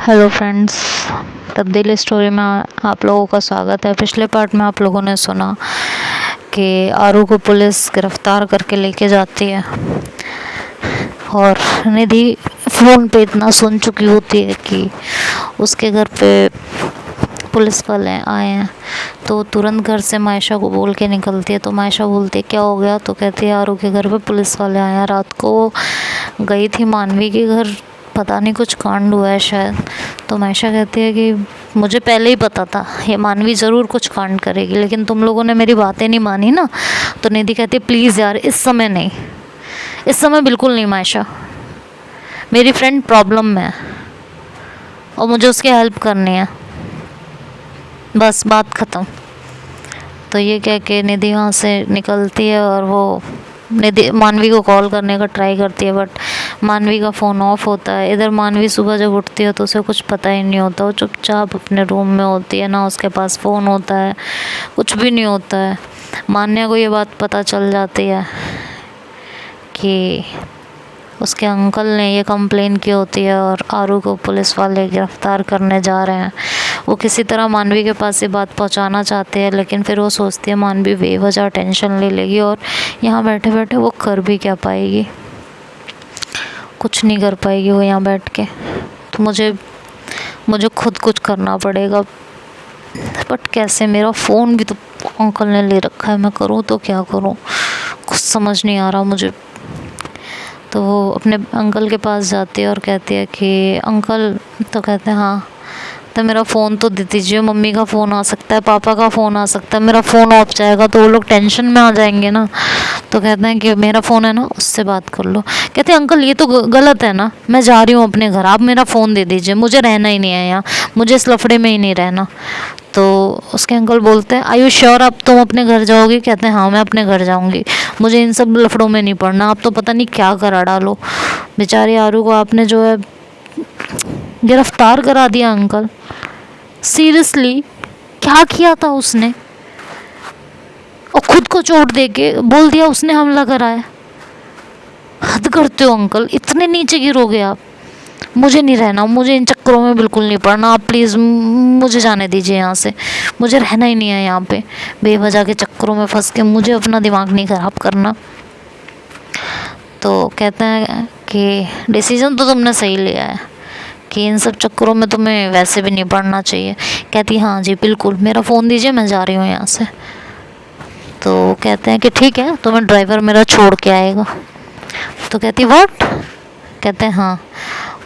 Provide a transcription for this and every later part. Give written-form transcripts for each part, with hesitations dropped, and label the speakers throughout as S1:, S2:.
S1: Hello friends, तब्दीली story में आप लोगों का स्वागत है। पिछले पार्ट में आप लोगों ने सुना कि आरू को पुलिस गिरफ्तार करके लेके जाती है और निधि फ़ोन पे इतना सुन चुकी होती है कि उसके घर पे पुलिस वाले आए हैं, तो तुरंत घर से मायशा को बोल के निकलती है। तो मायशा बोलती है क्या हो गया? तो कहती है आरू के घर पे पुलिस वाले आए हैं। रात को गई थी मानवी के घर, पता नहीं कुछ कांड हुआ है शायद। तो मायशा कहती है कि मुझे पहले ही पता था ये मानवी ज़रूर कुछ कांड करेगी, लेकिन तुम लोगों ने मेरी बातें नहीं मानी ना। तो निधि कहती है प्लीज़ यार, इस समय नहीं, इस समय बिल्कुल नहीं मायशा, मेरी फ्रेंड प्रॉब्लम में है और मुझे उसकी हेल्प करनी है, बस बात ख़त्म। तो ये कह के निधि वहाँ से निकलती है और वो निधि मानवी को कॉल करने का ट्राई करती है, बट मानवी का फ़ोन ऑफ होता है। इधर मानवी सुबह जब उठती है तो उसे कुछ पता ही नहीं होता, वो चुपचाप अपने रूम में होती है, ना उसके पास फ़ोन होता है, कुछ भी नहीं होता है। मान्या को ये बात पता चल जाती है कि उसके अंकल ने ये कंप्लेन की होती है और आरू को पुलिस वाले गिरफ्तार करने जा रहे हैं। वो किसी तरह मानवी के पास ये बात पहुंचाना चाहते हैं, लेकिन फिर वो सोचती है मानवी बेवजह टेंशन ले लेगी और यहाँ बैठे बैठे वो कर भी क्या पाएगी, कुछ नहीं कर पाएगी वो यहाँ बैठ के। तो मुझे खुद कुछ करना पड़ेगा, बट कैसे? मेरा फ़ोन भी तो अंकल ने ले रखा है, मैं करूँ तो क्या करूँ, कुछ समझ नहीं आ रहा मुझे। तो वो अपने अंकल के पास जाती है और कहती है कि अंकल, तो कहते हैं हाँ, तो मेरा फ़ोन तो दे दीजिए, मम्मी का फ़ोन आ सकता है, पापा का फ़ोन आ सकता है, मेरा फ़ोन ऑफ जाएगा तो वो लोग टेंशन में आ जाएंगे ना। तो कहते हैं कि मेरा फ़ोन है ना, उससे बात कर लो। कहते हैं अंकल ये तो गलत है ना, मैं जा रही हूँ अपने घर, आप मेरा फ़ोन दे दीजिए, मुझे रहना ही नहीं है यहाँ, मुझे इस लफड़े में ही नहीं रहना। तो उसके अंकल बोलते हैं आर यू श्योर आप तुम अपने घर जाओगी? कहते हैं हाँ मैं अपने घर जाऊँगी, मुझे इन सब लफड़ों में नहीं पड़ना, आप तो पता नहीं क्या करा डालो। बेचारी आरू को आपने जो है गिरफ्तार करा दिया अंकल, सीरियसली क्या किया था उसने? और खुद को चोट दे के बोल दिया उसने हमला कराया। हद करते हो अंकल, इतने नीचे गिरोगे आप? मुझे नहीं रहना, मुझे इन चक्करों में बिल्कुल नहीं पड़ना, आप प्लीज़ मुझे जाने दीजिए यहाँ से, मुझे रहना ही नहीं है यहाँ पे। बेवजह के चक्करों में फंस के मुझे अपना दिमाग नहीं ख़राब करना। तो कहते हैं कि डिसीजन तो तुमने सही लिया है कि इन सब चक्करों में तुम्हें वैसे भी नहीं पड़ना चाहिए। कहती हाँ जी बिल्कुल, मेरा फ़ोन दीजिए, मैं जा रही हूँ यहाँ से। तो कहते हैं कि ठीक है, तुम्हें ड्राइवर मेरा छोड़ के आएगा। तो कहती व्हाट? कहते हैं हाँ,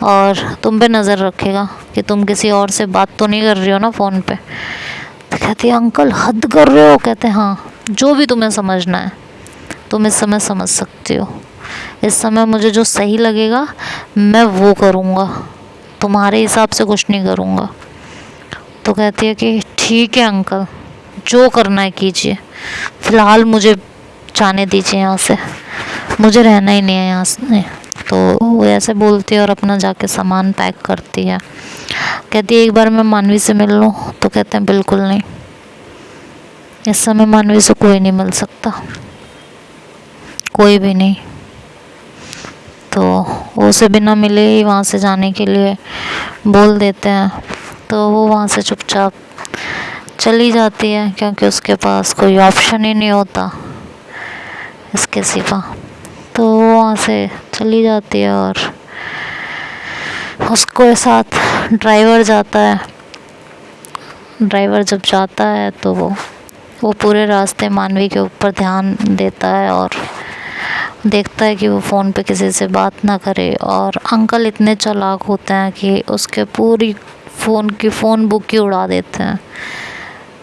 S1: और तुम पे नज़र रखेगा कि तुम किसी और से बात तो नहीं कर रही हो ना फ़ोन पे। तो कहती है अंकल हद कर रहे हो। कहते हैं हाँ, जो भी तुम्हें समझना है तुम इस समय समझ सकती हो, इस समय मुझे जो सही लगेगा मैं वो करूँगा, तुम्हारे हिसाब से कुछ नहीं करूँगा। तो कहती है कि ठीक है अंकल, जो करना है कीजिए, फ़िलहाल मुझे जाने दीजिए यहाँ से, मुझे रहना ही नहीं है यहाँ से। तो वो ऐसे बोलती है और अपना जाके सामान पैक करती है। कहती है एक बार मैं मानवी से मिल लूँ? तो कहते हैं बिल्कुल नहीं, इस समय मानवी से कोई नहीं मिल सकता, कोई भी नहीं। तो वो उसे बिना मिले ही वहाँ से जाने के लिए बोल देते हैं। तो वो वहाँ से चुपचाप चली जाती है, क्योंकि उसके पास कोई ऑप्शन ही नहीं होता इसके सिवा। तो वो वहाँ से चली जाती है और उसके साथ ड्राइवर जाता है। ड्राइवर जब जाता है तो वो पूरे रास्ते मानवी के ऊपर ध्यान देता है और देखता है कि वो फ़ोन पे किसी से बात ना करे। और अंकल इतने चालाक होते हैं कि उसके पूरी फ़ोन बुक ही उड़ा देते हैं,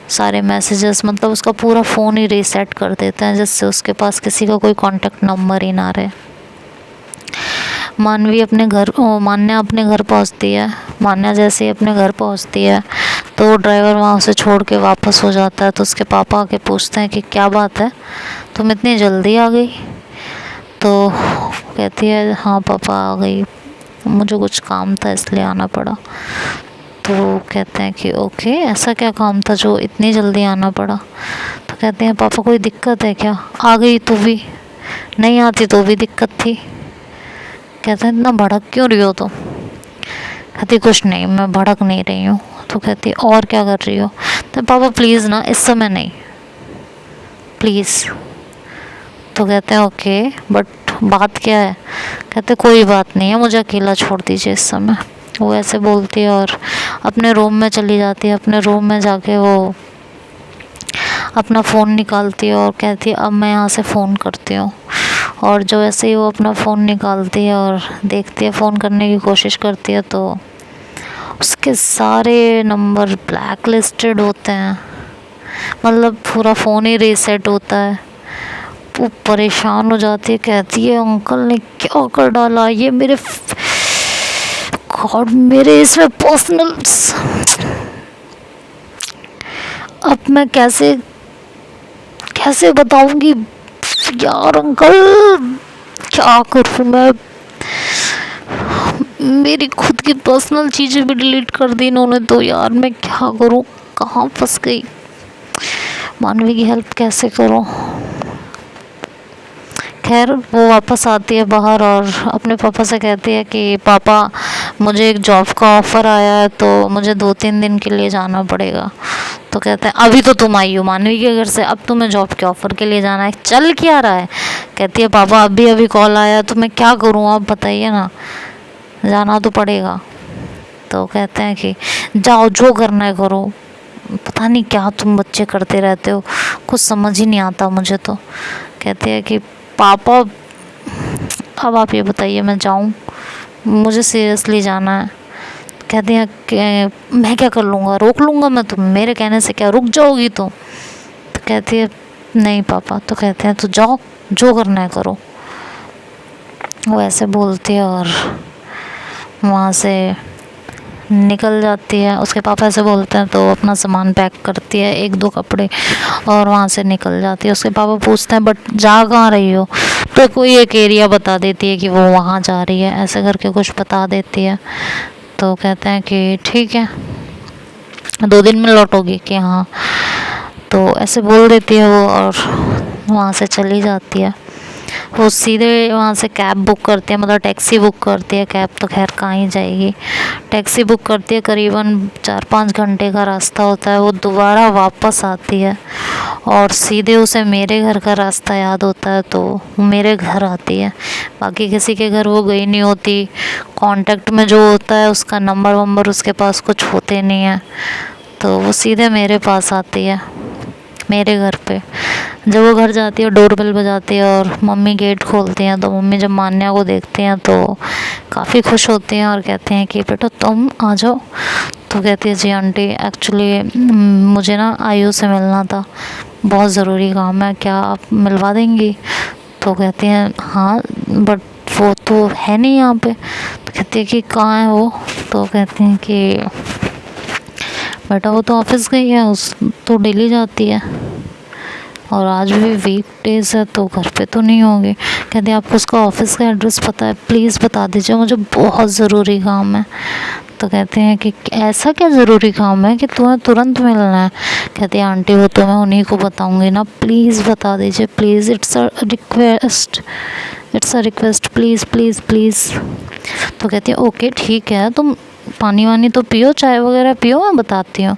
S1: सारे मैसेजेस, मतलब उसका पूरा फ़ोन ही रीसेट कर देते हैं, जिससे उसके पास किसी का कोई कांटेक्ट नंबर ही ना रहे। मान्या अपने घर पहुंचती है। मान्या जैसे ही अपने घर पहुंचती है तो ड्राइवर वहाँ उसे छोड़ के वापस हो जाता है। तो उसके पापा आके पूछते हैं कि क्या बात है, तुम इतनी जल्दी आ गई? तो कहती है हाँ पापा आ गई, मुझे कुछ काम था इसलिए आना पड़ा। तो कहते हैं कि ओके, ऐसा क्या काम था जो इतनी जल्दी आना पड़ा? तो कहते हैं पापा कोई दिक्कत है क्या? आ गई तो भी, नहीं आती तो भी दिक्कत थी। कहते हैं इतना भड़क क्यों रही हो तुम? कहती कुछ नहीं, मैं भड़क नहीं रही हूँ। तो कहती और क्या कर रही हो? तो पापा प्लीज़ ना, इस समय नहीं, प्लीज़। तो कहते हैं ओके, बट बात क्या है? कहते कोई बात नहीं है, मुझे अकेला छोड़ दीजिए इस समय। वो ऐसे बोलती है और अपने रूम में चली जाती है। अपने रूम में जाके वो अपना फ़ोन निकालती है और कहती है अब मैं यहाँ से फ़ोन करती हूँ। और जो ऐसे ही वो अपना फ़ोन निकालती है और देखती है, फ़ोन करने की कोशिश करती है, तो उसके सारे नंबर ब्लैक लिस्टेड होते हैं। मतलब पूरा फ़ोन ही रीसेट होता है। वो परेशान हो जाती है, कहती है अंकल ने क्या कर डाला ये मेरे गॉड, मेरे इसमें पर्सनल, अब मैं कैसे कैसे बताऊंगी यार अंकल, क्या करूँ मैं? मेरी खुद की पर्सनल चीज़ें भी डिलीट कर दी इन्होंने, तो यार मैं क्या करूँ, कहाँ फंस गई, मानवी की हेल्प कैसे करूँ? खैर वो वापस आती है बाहर और अपने पापा से कहती है कि पापा मुझे एक जॉब का ऑफ़र आया है, तो मुझे 2-3 दिन के लिए जाना पड़ेगा। तो कहते हैं अभी तो तुम आई हो मानवी के घर से, अब तुम्हें जॉब के ऑफ़र के लिए जाना है, चल क्या रहा है? कहती है पापा अभी अभी कॉल आया, तो मैं क्या करूँ आप बताइए ना, जाना तो पड़ेगा। तो कहते हैं कि जाओ जो करना है करो, पता नहीं क्या तुम बच्चे करते रहते हो, कुछ समझ ही नहीं आता मुझे तो। कहते हैं कि पापा अब आप ये बताइए मैं जाऊँ, मुझे सीरियसली जाना है। कहते हैं कि मैं क्या कर लूँगा, रोक लूँगा मैं तुम्हें, मेरे कहने से क्या रुक जाओगी तुम? तो कहती है नहीं पापा। तो कहते हैं तो जाओ जो करना है करो। वो ऐसे बोलती है और वहाँ से निकल जाती है। उसके पापा ऐसे बोलते हैं तो अपना सामान पैक करती है, 1-2 कपड़े, और वहाँ से निकल जाती है। उसके पापा पूछते हैं बट जा कहाँ रही हो? तो कोई एक एरिया बता देती है कि वो वहाँ जा रही है, ऐसे करके कुछ बता देती है। तो कहते हैं कि ठीक है 2 दिन में लौटोगी कि हाँ? तो ऐसे बोल देती है वो और वहाँ से चली जाती है। वो सीधे वहाँ से कैब बुक करती है, मतलब टैक्सी बुक करती है, कैब तो खैर कहाँ ही जाएगी। टैक्सी बुक करती है, करीबन 4-5 घंटे का रास्ता होता है। वो दोबारा वापस आती है और सीधे उसे मेरे घर का रास्ता याद होता है, तो मेरे घर आती है। बाकी किसी के घर वो गई नहीं होती। कांटेक्ट में जो होता है उसका नंबर वंबर उसके पास कुछ होते नहीं है, तो वो सीधे मेरे पास आती है, मेरे घर पे। जब वो घर जाती है डोरबेल बजाती है और मम्मी गेट खोलती हैं, तो मम्मी जब मान्या को देखती हैं तो काफ़ी खुश होती हैं और कहते हैं कि बेटा तुम आ जाओ। तो कहती है जी आंटी एक्चुअली मुझे ना आयु से मिलना था, बहुत ज़रूरी काम है, क्या आप मिलवा देंगी? तो कहती हैं हाँ बट वो तो है नहीं यहाँ पे। तो कहती है कि कहाँ है वो? तो कहती हैं कि बेटा वो तो ऑफिस गई है, उस तो डेली जाती है और आज भी वीक डेज़ है तो घर पे तो नहीं होगी। कहती है आपको उसका ऑफिस का एड्रेस पता है? प्लीज़ बता दीजिए, मुझे बहुत ज़रूरी काम है। तो कहते हैं कि ऐसा क्या ज़रूरी काम है कि तुम्हें तुरंत मिलना है? कहती है आंटी वो तो मैं उन्हीं को बताऊंगी ना, प्लीज़ बता दीजिए please, it's a request, it's a request, please please please. तो कहती है ओके ठीक है, तुम पानी वानी तो पियो, चाय वगैरह पियो, मैं बताती हूँ।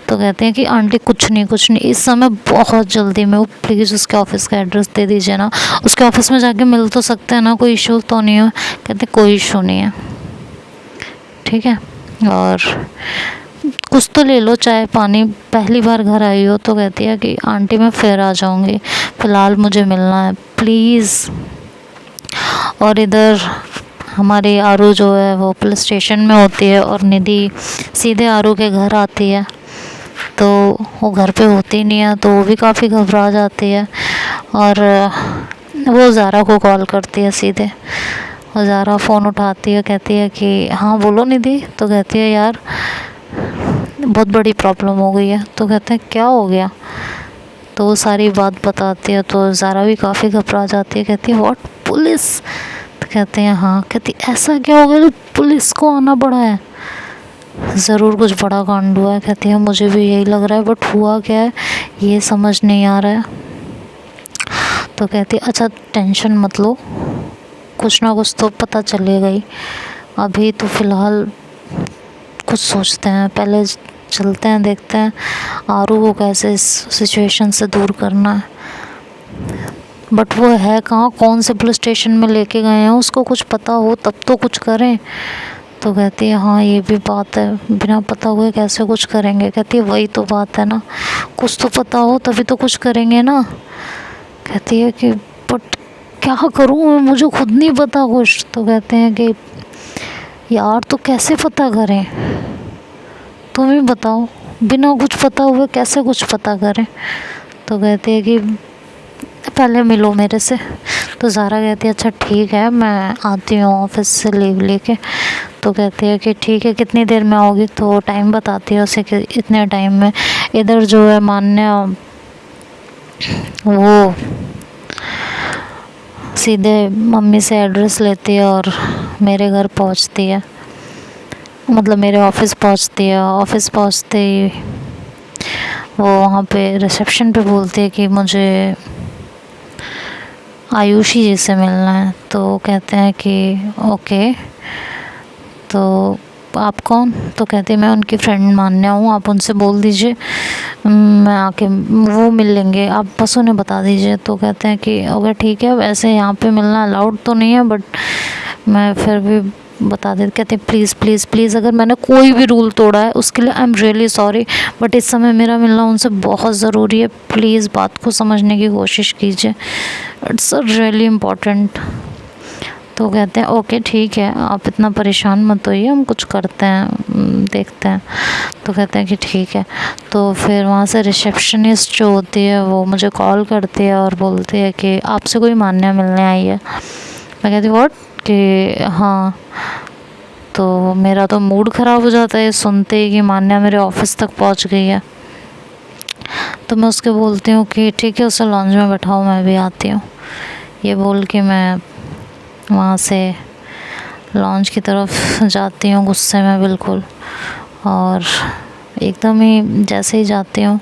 S1: तो कहते हैं कि आंटी कुछ नहीं इस समय बहुत जल्दी में, वो प्लीज़ उसके ऑफिस का एड्रेस दे दीजिए ना, उसके ऑफिस में जाके मिल तो सकते हैं ना, कोई इशू तो नहीं है? कहते कोई इशू नहीं है, ठीक है, और कुछ तो ले लो, चाय पानी, पहली बार घर आई हो। तो कहती है कि आंटी मैं फिर आ जाऊँगी, फ़िलहाल मुझे मिलना है प्लीज़। और इधर हमारी आरू जो है वो पुलिस स्टेशन में होती है और निधि सीधे आरू के घर आती है, तो वो घर पे होती नहीं है, तो वो भी काफ़ी घबरा जाती है और वो ज़ारा को कॉल करती है सीधे। और ज़ारा फ़ोन उठाती है, कहती है कि हाँ बोलो निधि। तो कहती है यार बहुत बड़ी प्रॉब्लम हो गई है। तो कहते हैं क्या हो गया? तो वो सारी बात बताती है, तो ज़ारा भी काफ़ी घबरा जाती है, कहती है व्हाट, पुलिस? तो कहते हैं हाँ। कहती ऐसा क्या हो गया जो पुलिस को आना पड़ा है? ज़रूर कुछ बड़ा कांड हुआ है। कहती है मुझे भी यही लग रहा है, बट हुआ क्या है ये समझ नहीं आ रहा है। तो कहती है अच्छा टेंशन मत लो, कुछ ना कुछ तो पता चलेगा ही, अभी तो फ़िलहाल कुछ सोचते हैं, पहले चलते हैं, देखते हैं आरू को कैसे इस सिचुएशन से दूर करना है। बट वो है कहाँ, कौन से पुलिस स्टेशन में लेके गए हैं, उसको कुछ पता हो तब तो कुछ करें। तो कहती है हाँ ये भी बात है, बिना पता हुए कैसे कुछ करेंगे। कहती है वही तो बात है ना, कुछ तो पता हो तभी तो कुछ करेंगे ना। कहती है कि बट क्या करूँ, मुझे खुद नहीं पता कुछ। तो कहते हैं कि यार तो कैसे पता करें, तुम ही बताओ, बिना कुछ पता हुए कैसे कुछ पता करें। तो कहती है कि पहले मिलो मेरे से। तो ज़ारा कहती है अच्छा ठीक है, मैं आती हूँ ऑफिस से लीव लेके। तो कहती है कि ठीक है, कितनी देर में आओगी। तो टाइम बताती है उसे कि इतने टाइम में। इधर जो है मान्या वो सीधे मम्मी से एड्रेस लेती है और मेरे घर पहुंचती है, मतलब मेरे ऑफिस पहुंचती है। ऑफिस पहुंचते ही वो वहाँ पे रिसेप्शन पे बोलती है कि मुझे आयुषी जी से मिलना है। तो कहते हैं कि ओके, तो आप कौन। तो कहती है मैं उनकी फ्रेंड मान्या हूँ, आप उनसे बोल दीजिए मैं आके वो मिल लेंगे, आप बस उन्हें बता दीजिए। तो कहते हैं कि ओके ठीक है, वैसे यहाँ पे मिलना अलाउड तो नहीं है बट मैं फिर भी बता देते। कहते हैं प्लीज़ प्लीज़ प्लीज़, अगर मैंने कोई भी रूल तोड़ा है उसके लिए I am really sorry, but इस समय मेरा मिलना उनसे बहुत ज़रूरी है, प्लीज़ बात को समझने की कोशिश कीजिए, इट्स रियली इम्पॉर्टेंट। तो कहते हैं ओके ठीक है, आप इतना परेशान मत होइए, हम कुछ करते हैं, देखते हैं। तो कहते हैं कि ठीक है। तो फिर वहाँ से रिसेप्शनिस्ट जो होती है वो मुझे कॉल करती है और बोलती है कि आपसे कोई मान्या मिलने आई है। मैं कहती व्हाट, कि हाँ। तो मेरा तो मूड ख़राब हो जाता है सुनते ही कि मान्या मेरे ऑफिस तक पहुँच गई है। तो मैं उसके बोलती हूँ कि ठीक है, उसे लॉन्च में बैठाओ, मैं भी आती हूँ। ये बोल के मैं वहाँ से लॉन्च की तरफ जाती हूँ गुस्से में बिल्कुल। और एकदम ही जैसे ही जाती हूँ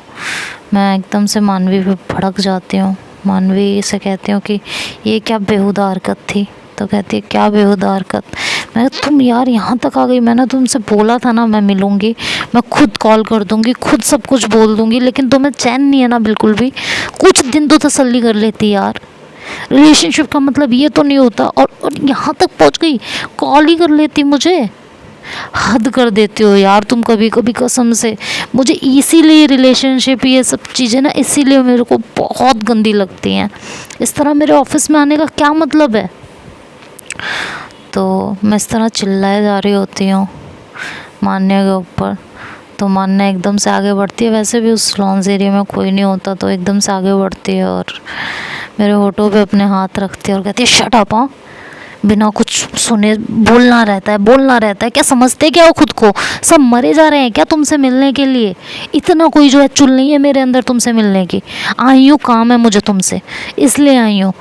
S1: मैं एकदम से मानवी पे भड़क जाती हूँ। मानवी से कहती हूँ कि ये क्या बेहुदा हरकत थी। तो कहती है क्या बेहुदा हरकत। मैं तुम यार यहाँ तक आ गई, मैंने तुमसे बोला था ना मैं मिलूँगी, मैं खुद कॉल कर दूँगी, खुद सब कुछ बोल दूँगी, लेकिन तुम्हें चैन नहीं है ना बिल्कुल भी। कुछ दिन तो तसल्ली कर लेती यार, रिलेशनशिप का मतलब ये तो नहीं होता। और यहाँ तक पहुँच गई, कॉल ही कर लेती मुझे। हद कर देती हो यार तुम कभी कभी, कसम से। मुझे इसीलिए रिलेशनशिप ये सब चीज़ें ना, इसीलिए मेरे को बहुत गंदी लगती हैं। इस तरह मेरे ऑफिस में आने का क्या मतलब है। तो मैं इस तरह चिल्लाए जा रही होती हूँ मान्या के ऊपर। तो मान्या एकदम से आगे बढ़ती है, वैसे भी उस लॉन्च एरिया में कोई नहीं होता, तो एकदम से आगे बढ़ती है और मेरे होठों पे अपने हाथ रखती है और कहती है शट अप। हाँ, बिना कुछ सुने बोलना रहता है, बोलना रहता है। क्या समझते क्या हो खुद को, सब मरे जा रहे हैं क्या तुमसे मिलने के लिए। इतना कोई जो है चुल नहीं है मेरे अंदर तुमसे मिलने की। आई हूँ, काम है मुझे तुमसे, इसलिए आई हूँ।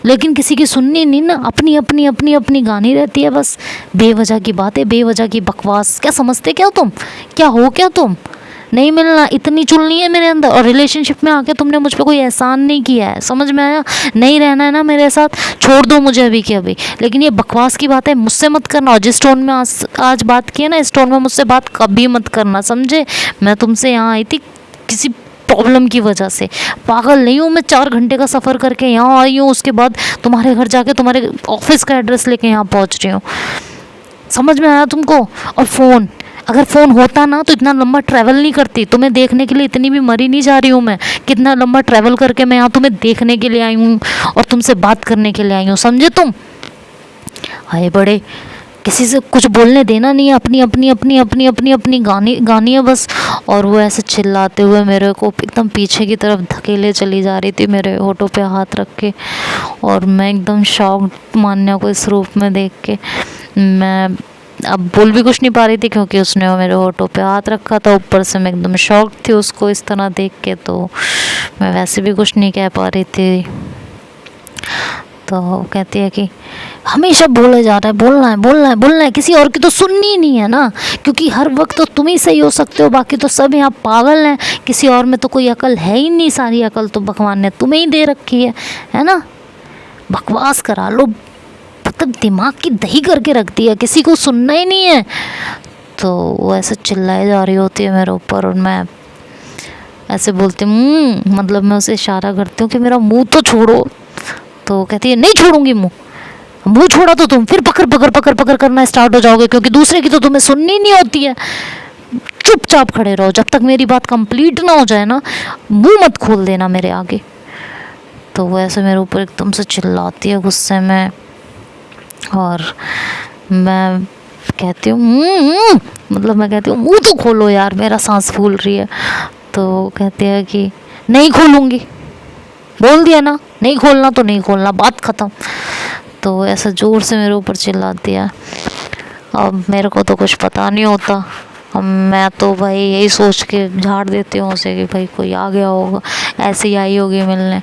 S1: लेकिन किसी की सुननी नहीं ना, अपनी अपनी अपनी अपनी गानी रहती है बस। बेवजह की बातें, बेवजह की बकवास। क्या समझते क्या हो तुम, क्या हो क्या तुम। नहीं मिलना, इतनी चुलनी है मेरे अंदर। और रिलेशनशिप में आके तुमने मुझ पे कोई एहसान नहीं किया है, समझ में आया। नहीं रहना है ना मेरे साथ, छोड़ दो मुझे अभी के अभी। लेकिन ये बकवास की बात है मुझसे मत करना। और जिस टोन में आज बात की है ना, इस टोन में मुझसे बात कभी मत करना, समझे। मैं तुमसे यहाँ आई थी किसी प्रॉब्लम की वजह से, पागल नहीं हूँ मैं। 4 घंटे का सफ़र करके यहाँ आई हूँ, उसके बाद तुम्हारे घर जाके तुम्हारे ऑफिस का एड्रेस लेके यहाँ पहुँच रही हूँ, समझ में आया तुमको। और फ़ोन, अगर फ़ोन होता ना तो इतना लंबा ट्रैवल नहीं करती। तुम्हें देखने के लिए इतनी भी मरी नहीं जा रही हूँ मैं, कितना लंबा ट्रैवल करके मैं यहाँ तुम्हें देखने के लिए आई हूँ और तुमसे बात करने के लिए आई हूँ, समझे तुम। आए बड़े, किसी से कुछ बोलने देना नहीं है, अपनी अपनी अपनी अपनी अपनी अपनी गानी है बस। और वो ऐसे चिल्लाते हुए मेरे को एकदम पीछे की तरफ धकेले चली जा रही थी, मेरे होठों पे हाथ रख के। और मैं एकदम शॉक्ड मान्या को इस रूप में देख के। मैं अब बोल भी कुछ नहीं पा रही थी क्योंकि उसने वो मेरे होठों पे हाथ रखा था। ऊपर से मैं एकदम शॉक थी उसको इस तरह देख के, तो मैं वैसे भी कुछ नहीं कह पा रही थी। तो कहती है कि हमेशा बोले जा रहा है, बोलना है बोलना है बोलना है, किसी और की तो सुननी ही नहीं है ना, क्योंकि हर वक्त तो तुम ही सही हो सकते हो, बाकी तो सब यहाँ पागल हैं। किसी और में तो कोई अकल है ही नहीं, सारी अकल तो भगवान ने तुम्हें ही दे रखी है ना। बकवास करा लो, मतलब दिमाग की दही करके रख दिया, किसी को सुनना ही नहीं है। तो वो ऐसे चिल्लाए जा रही होती है मेरे ऊपर, और मैं ऐसे बोलती हूँ, मतलब मैं उसे इशारा करती हूँ कि मेरा मुंह तो छोड़ो। तो कहती है नहीं छोड़ूंगी मुंह, मुंह छोड़ा तो तुम फिर पकड़ पकड़ पकड़ पकड़ करना स्टार्ट हो जाओगे, क्योंकि दूसरे की तो तुम्हें सुननी नहीं होती है। चुपचाप खड़े रहो, जब तक मेरी बात कंप्लीट ना हो जाए ना, मुंह मत खोल देना मेरे आगे। तो वो ऐसे मेरे ऊपर एकदम से चिल्लाती है गुस्से में, और मैं कहती हूँ मतलब मैं कहती हूँ मुंह तो खोलो यार, मेरा सांस फूल रही है। तो कहती है कि नहीं खोलूँगी, बोल दिया ना नहीं खोलना तो नहीं खोलना, बात ख़त्म। तो ऐसा ज़ोर से मेरे ऊपर चिल्लाती है। अब मेरे को तो कुछ पता नहीं होता, अब मैं तो भाई यही सोच के झाड़ देती हूँ उसे कि भाई कोई आ गया होगा, ऐसे ही आई होगी मिलने।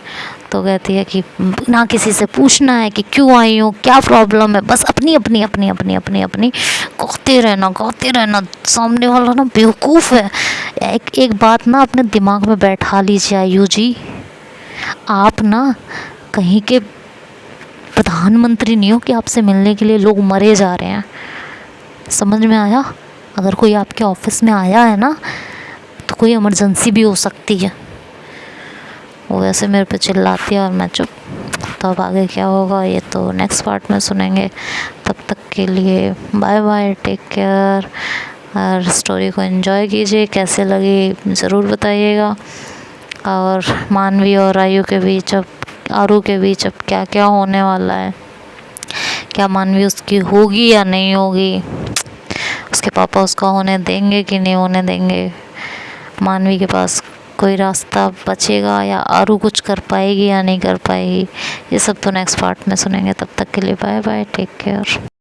S1: तो कहती है कि ना किसी से पूछना है कि क्यों आई हो, क्या प्रॉब्लम है, बस अपनी अपनी अपनी अपनी अपनी अपनी कहते रहना। सामने वाला ना बेवकूफ़ है। एक बात ना अपने दिमाग में बैठा लीजिए आयु जी, आप ना कहीं के प्रधानमंत्री नहीं हो कि आपसे मिलने के लिए लोग मरे जा रहे हैं। समझ में आया? अगर कोई आपके ऑफिस में आया है ना, तो कोई इमरजेंसी भी हो सकती है। वो वैसे मेरे पे चिल्लाती है और मैं चुप। तो अब आगे क्या होगा ये तो नेक्स्ट पार्ट में सुनेंगे। तब तक के लिए बाय बाय, टेक केयर, और स्टोरी को एंजॉय कीजिए। कैसे लगी ज़रूर बताइएगा। और मानवी और आयु के बीच अब, आरू के बीच अब क्या क्या होने वाला है, क्या मानवी उसकी होगी या नहीं होगी, उसके पापा उसका होने देंगे कि नहीं होने देंगे, मानवी के पास कोई रास्ता बचेगा या आरू कुछ कर पाएगी या नहीं कर पाएगी, ये सब तो नेक्स्ट पार्ट में सुनेंगे। तब तक के लिए बाय बाय, टेक केयर।